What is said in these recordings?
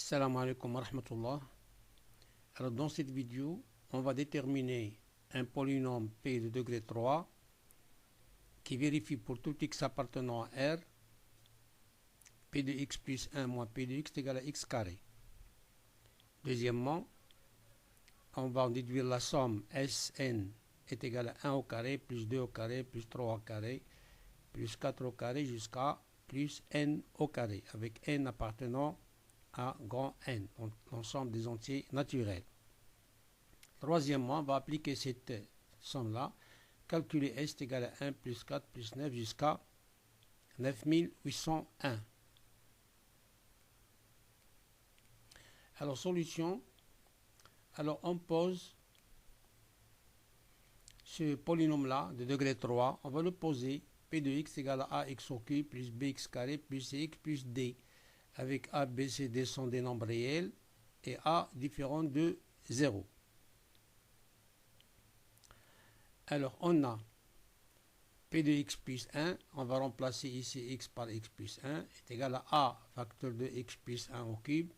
Assalamu alaikum wa rahmatullah. Alors dans cette vidéo, on va déterminer un polynôme P de degré 3 qui vérifie pour tout x appartenant à R, P de x plus 1 moins P de x est égal à x carré. Deuxièmement, on va en déduire la somme Sn est égale à 1 au carré plus 2 au carré plus 3 au carré plus 4 au carré jusqu'à plus n au carré avec n appartenant à grand N, donc l'ensemble des entiers naturels. Troisièmement, on va appliquer cette somme-là, calculer S est égal à 1 plus 4 plus 9 jusqu'à 9801. Alors, solution. Alors, on pose ce polynôme-là de degré 3, on va le poser, P de x égale à ax au cube plus bx carré plus cx plus d, avec a, b, c, d sont des nombres réels et a différent de 0. Alors, on a P de x plus 1, on va remplacer ici x par x plus 1, est égal à a facteur de x plus 1 au cube,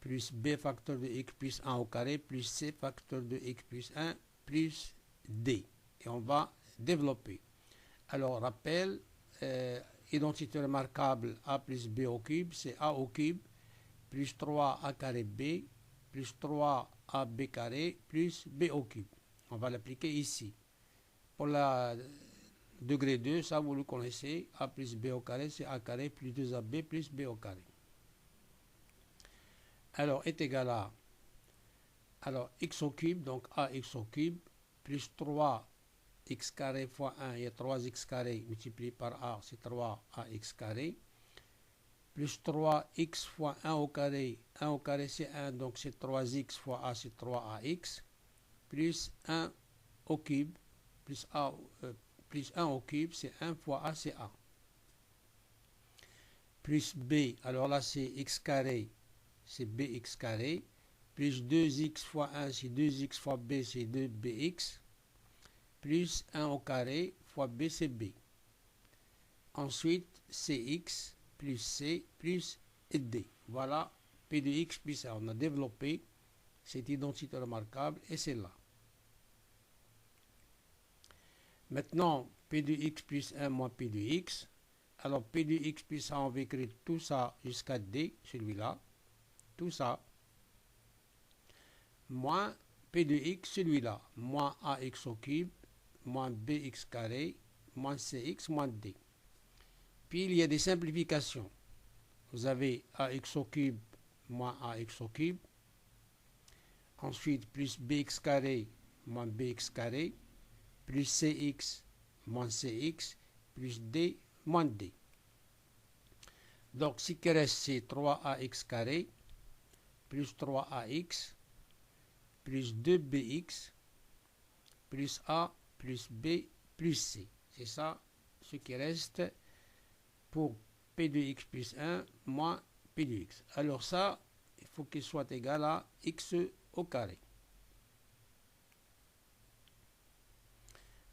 plus b facteur de x plus 1 au carré, plus c facteur de x plus 1, plus d. Et on va développer. Alors, rappel, identité remarquable a plus b au cube, c'est a au cube, plus 3a carré b, plus 3ab carré, plus b au cube. On va l'appliquer ici. Pour la degré 2, ça vous le connaissez, a plus b au carré, c'est a carré plus 2ab plus b au carré. Alors, est égal à, alors, x au cube, donc ax au cube, plus 3x carré fois 1, il y a 3x carré multiplié par a, c'est 3ax carré, plus 3x fois 1 au carré c'est 1, donc c'est 3x fois a, c'est 3ax, plus 1 au cube, plus 1 au cube, c'est 1 fois a, c'est a. Plus b, alors là c'est x carré, c'est bx carré, plus 2x fois 1, c'est 2x fois b, c'est 2bx, plus 1 au carré fois b, c'est b. Ensuite, cx plus c plus d. Voilà p de x plus 1. On a développé cette identité remarquable et c'est là. Maintenant, p de x plus 1 moins p de x. Alors, p de x plus 1, on va écrire tout ça jusqu'à d, celui-là. Tout ça. Moins p de x, celui-là. Moins ax au cube, moins bx carré, moins cx, moins d. Puis, il y a des simplifications. Vous avez ax au cube, moins ax au cube. Ensuite, plus bx carré, moins bx carré, plus cx, moins cx, plus d, moins d. Donc, ce qui reste, c'est 3ax carré, plus 3ax, plus 2bx, plus a, plus b, plus c. C'est ça ce qui reste pour p de x plus 1 moins p de x. Alors ça, il faut qu'il soit égal à x au carré.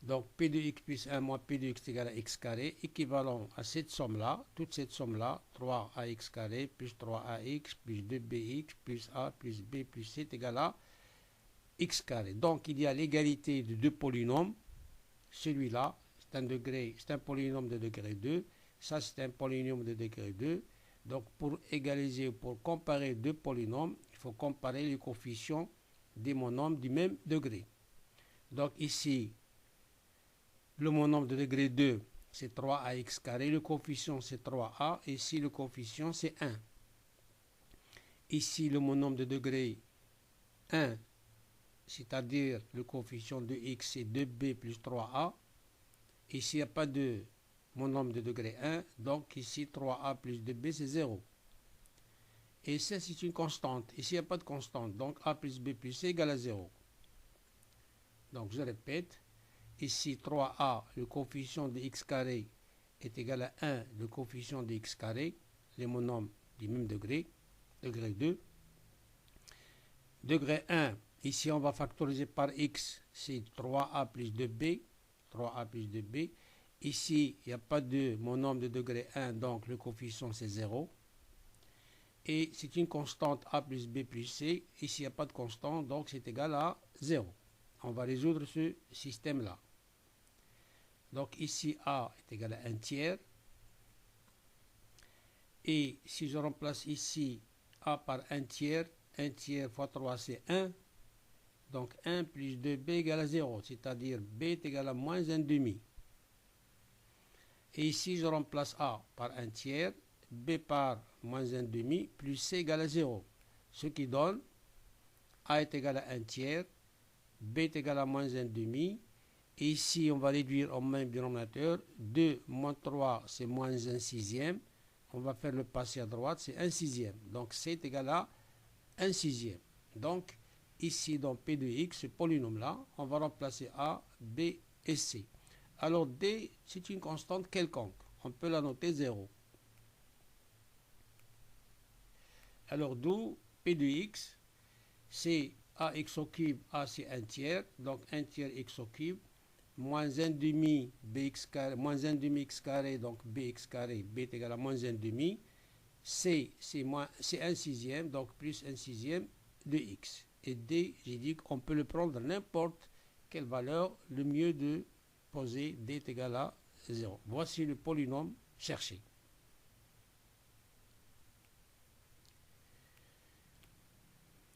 Donc p de x plus 1 moins p de x est égal à x carré, équivalent à cette somme-là, toute cette somme-là, 3ax carré plus 3ax plus 2bx plus a plus b plus c est égal à x carré. Donc il y a l'égalité de deux polynômes. Celui-là, c'est un polynôme de degré 2. Ça, c'est un polynôme de degré 2. Donc pour égaliser, pour comparer deux polynômes, il faut comparer les coefficients des monomes du même degré. Donc ici, le monombre de degré 2, c'est 3ax carré. Le coefficient, c'est 3a. Ici, le coefficient, c'est 1. Ici, le monombre de degré 1, c'est-à-dire le coefficient de x, c'est 2b plus 3a. Ici, il n'y a pas de monombre de degré 1. Donc, ici, 3a plus 2b, c'est 0. Et ça, c'est une constante. Ici, il n'y a pas de constante. Donc, a plus b plus c égale à 0. Donc, je répète. Ici, 3a, le coefficient de x carré est égal à 1, le coefficient de x carré, les monomes du même degré, degré 2. Degré 1, ici, on va factoriser par x, c'est 3a plus 2b, 3a plus 2b. Ici, il n'y a pas de monombre de degré 1, donc le coefficient, c'est 0. et c'est une constante a plus b plus c. Ici, il n'y a pas de constante, donc c'est égal à 0. On va résoudre ce système-là. Donc ici, a est égal à 1 tiers. Et si je remplace ici a par 1 tiers fois 3, c'est 1. Donc 1 plus 2b égale à 0, c'est-à-dire b est égal à moins 1 demi. Et ici, je remplace a par 1 tiers, b par moins 1 demi, plus c égale à 0. Ce qui donne a est égal à 1 tiers, b est égal à moins 1 demi. Et ici, on va réduire au même dénominateur. 2 moins 3, c'est moins 1 sixième. On va faire le passé à droite, c'est 1 sixième. Donc c est égal à 1 sixième. Donc ici, dans P de x, ce polynôme-là, on va remplacer a, b et c. Alors d, c'est une constante quelconque. On peut la noter 0. Alors d'où P de x, c'est ax au cube, a c'est 1 tiers, donc 1 tiers x au cube, moins 1 demi bx carré, moins 1 demi x carré, donc bx carré, b est égal à moins 1 demi, c c'est 1 sixième, donc plus 1 sixième de x. Et d, j'ai dit qu'on peut le prendre n'importe quelle valeur, le mieux de poser d est égal à 0. Voici le polynôme cherché.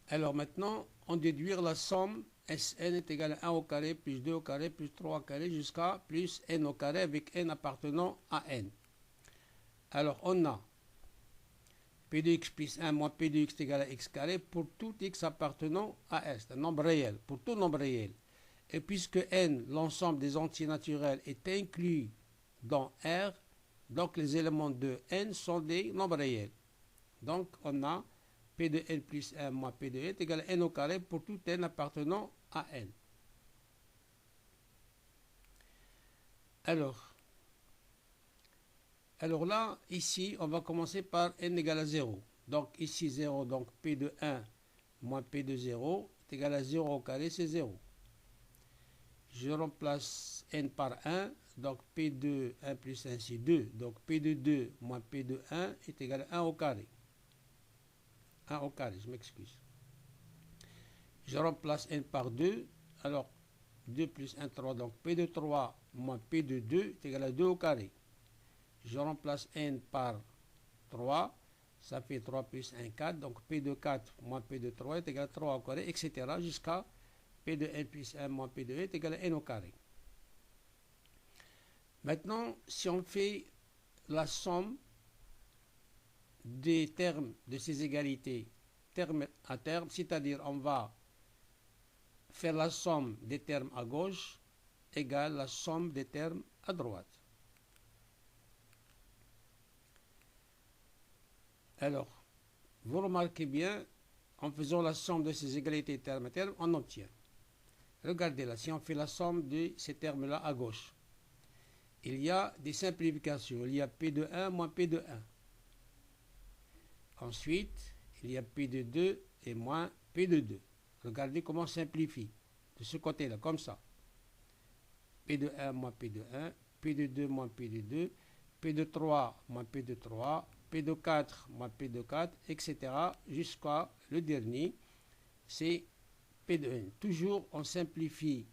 Alors maintenant, on déduire la somme Sn est égal à 1 au carré plus 2 au carré plus 3 au carré jusqu'à plus n au carré avec n appartenant à n. Alors on a P de x plus 1 moins P de x est égal à x carré pour tout x appartenant à S, un nombre réel, pour tout nombre réel. Et puisque n, l'ensemble des entiers naturels, est inclus dans R, donc les éléments de n sont des nombres réels. Donc on a P de n plus 1 moins P de n est égal à n au carré pour tout n appartenant à n. Alors là, ici, on va commencer par n égale à 0. Donc ici 0, donc P de 1 moins P de 0 est égal à 0 au carré, c'est 0. Je remplace n par 1, donc P de 1 plus 1 c'est 2. Donc P de 2 moins P de 1 est égal à 1 au carré. 1 au carré, je m'excuse. Je remplace n par 2, alors 2 plus 1, 3, donc P de 3 moins P de 2 est égal à 2 au carré. Je remplace n par 3, ça fait 3 plus 1, 4, donc P de 4 moins P de 3 est égal à 3 au carré, etc. jusqu'à P de n plus 1 moins P de n est égal à n au carré. Maintenant, si on fait la somme des termes de ces égalités, terme à terme, c'est-à-dire on va faire la somme des termes à gauche égale la somme des termes à droite. Alors, vous remarquez bien, en faisant la somme de ces égalités terme à terme, on obtient. Regardez là, si on fait la somme de ces termes-là à gauche, il y a des simplifications. Il y a P de 1 moins P de 1. Ensuite, il y a P de 2 et moins P de 2. Regardez comment on simplifie. De ce côté-là, comme ça. P de 1 moins P de 1, P de 2 moins P de 2, P de 3 moins P de 3, P de 4 moins P de 4, etc. jusqu'à le dernier, c'est P de 1. Toujours, on simplifie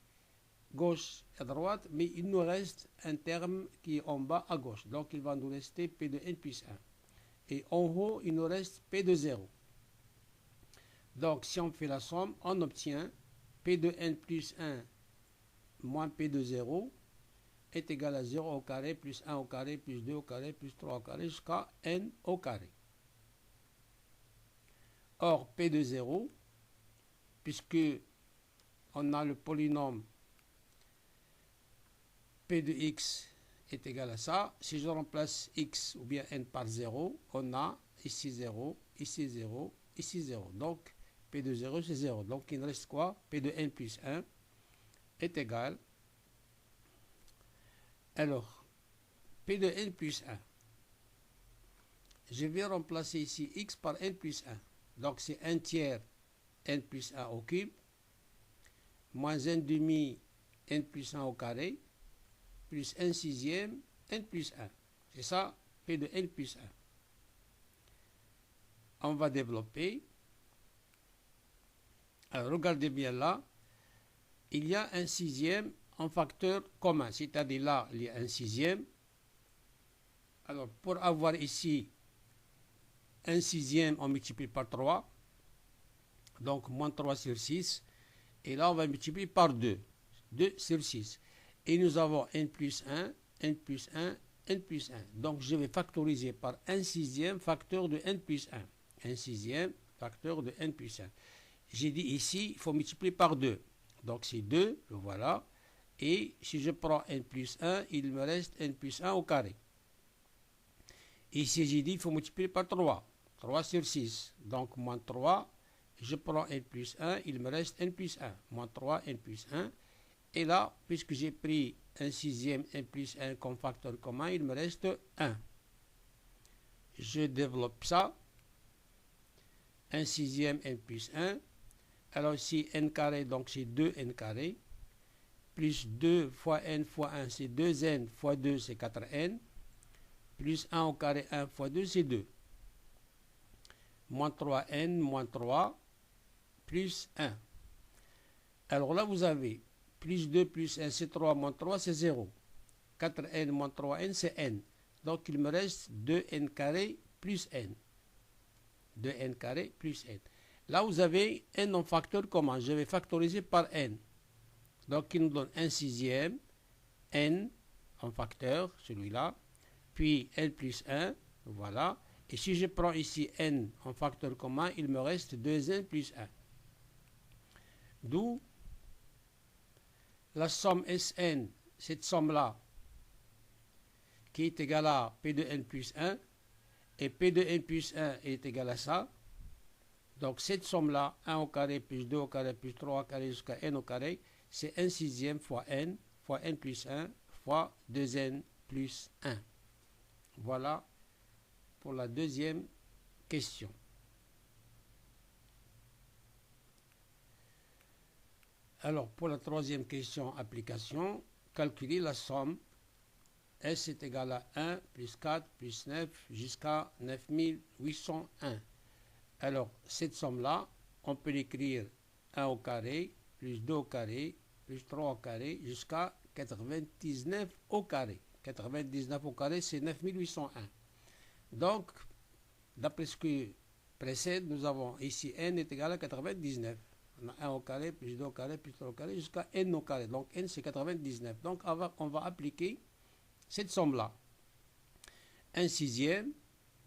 gauche à droite, mais il nous reste un terme qui est en bas à gauche. Donc, il va nous rester P de n plus 1. Et en haut, il nous reste P de 0. Donc, si on fait la somme, on obtient P de n plus 1 moins P de 0 est égal à 0 au carré plus 1 au carré plus 2 au carré plus 3 au carré jusqu'à n au carré. Or, P de 0, puisque on a le polynôme P de x est égal à ça, si je remplace x ou bien n par 0, on a ici 0, ici 0, ici 0. Donc, P de 0, c'est 0. Donc, il reste quoi? P de n plus 1 est égal. Alors, P de n plus 1. Je vais remplacer ici x par n plus 1. Donc, c'est 1 tiers n plus 1 au cube, moins 1 demi n plus 1 au carré, plus 1 sixième n plus 1. C'est ça, P de n plus 1. on va développer. Alors, regardez bien là, il y a un sixième en facteur commun, c'est-à-dire là, il y a un sixième. Alors, pour avoir ici un sixième, on multiplie par 3, donc moins 3 sur 6, et là, on va multiplier par 2, 2 sur 6. Et nous avons n plus 1, n plus 1, n plus 1. Donc, je vais factoriser par un sixième facteur de n plus 1. Un sixième facteur de n plus 1. J'ai dit ici, il faut multiplier par 2. Donc, c'est 2, voilà. Et si je prends n plus 1, il me reste n plus 1 au carré. Ici, j'ai dit, il faut multiplier par 3. 3 sur 6. Donc, moins 3. Je prends n plus 1, il me reste n plus 1. Moins 3, n plus 1. Et là, puisque j'ai pris un sixième n plus 1 comme facteur commun, il me reste 1. Je développe ça. Un sixième n plus 1. Alors ici, n carré, donc c'est 2n carré. Plus 2 fois n fois 1, c'est 2n fois 2, c'est 4n. Plus 1 au carré, 1 fois 2, c'est 2. Moins 3n, moins 3, plus 1. Alors là, vous avez plus 2 plus 1, c'est 3, moins 3, c'est 0. 4n moins 3n, c'est n. Donc, il me reste 2n carré plus n. 2n carré plus n. Là, vous avez n en facteur commun. Je vais factoriser par n. Donc, il nous donne un sixième, n en facteur, celui-là. Puis n plus 1, voilà. Et si je prends ici n en facteur commun, il me reste 2n plus 1. D'où la somme Sn, cette somme-là, qui est égale à P de n plus 1, et P de n plus 1 est égal à ça. Donc cette somme-là, 1 au carré plus 2 au carré plus 3 au carré jusqu'à n au carré, c'est 1 sixième fois n plus 1 fois 2n plus 1. Voilà pour la deuxième question. Alors, pour la troisième question, application, calculer la somme. S est égal à 1 plus 4 plus 9 jusqu'à 9801. Alors, cette somme-là, on peut l'écrire 1 au carré, plus 2 au carré, plus 3 au carré, jusqu'à 99 au carré. 99 au carré, c'est 9801. Donc, d'après ce que précède, nous avons ici n est égal à 99. On a 1 au carré, plus 2 au carré, plus 3 au carré, jusqu'à n au carré. Donc, n, c'est 99. Donc, on va appliquer cette somme-là. 1 sixième,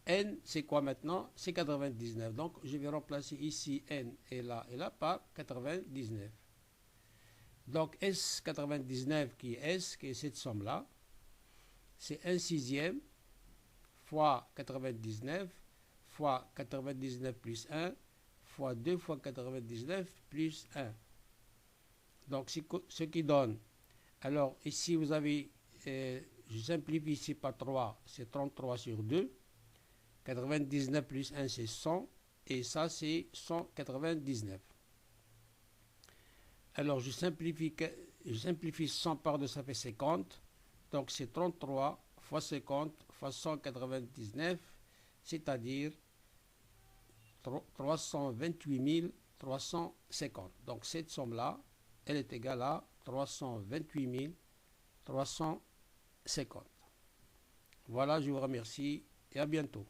n, c'est quoi maintenant? C'est 99. Donc, je vais remplacer ici n et là par 99. Donc, S99 qui est cette somme-là, c'est 1 sixième fois 99 fois 99 plus 1 fois 2 fois 99 plus 1. Donc, ce qui donne. Alors, ici, vous avez, je simplifie ici par 3, c'est 33 sur 2. 99 plus 1, c'est 100. Et ça, c'est 199. Alors, je simplifie 100 par 2, ça fait 50. Donc, c'est 33 fois 50 fois 199, c'est-à-dire 328 350. Donc, cette somme-là, elle est égale à 328 350. Voilà, je vous remercie et à bientôt.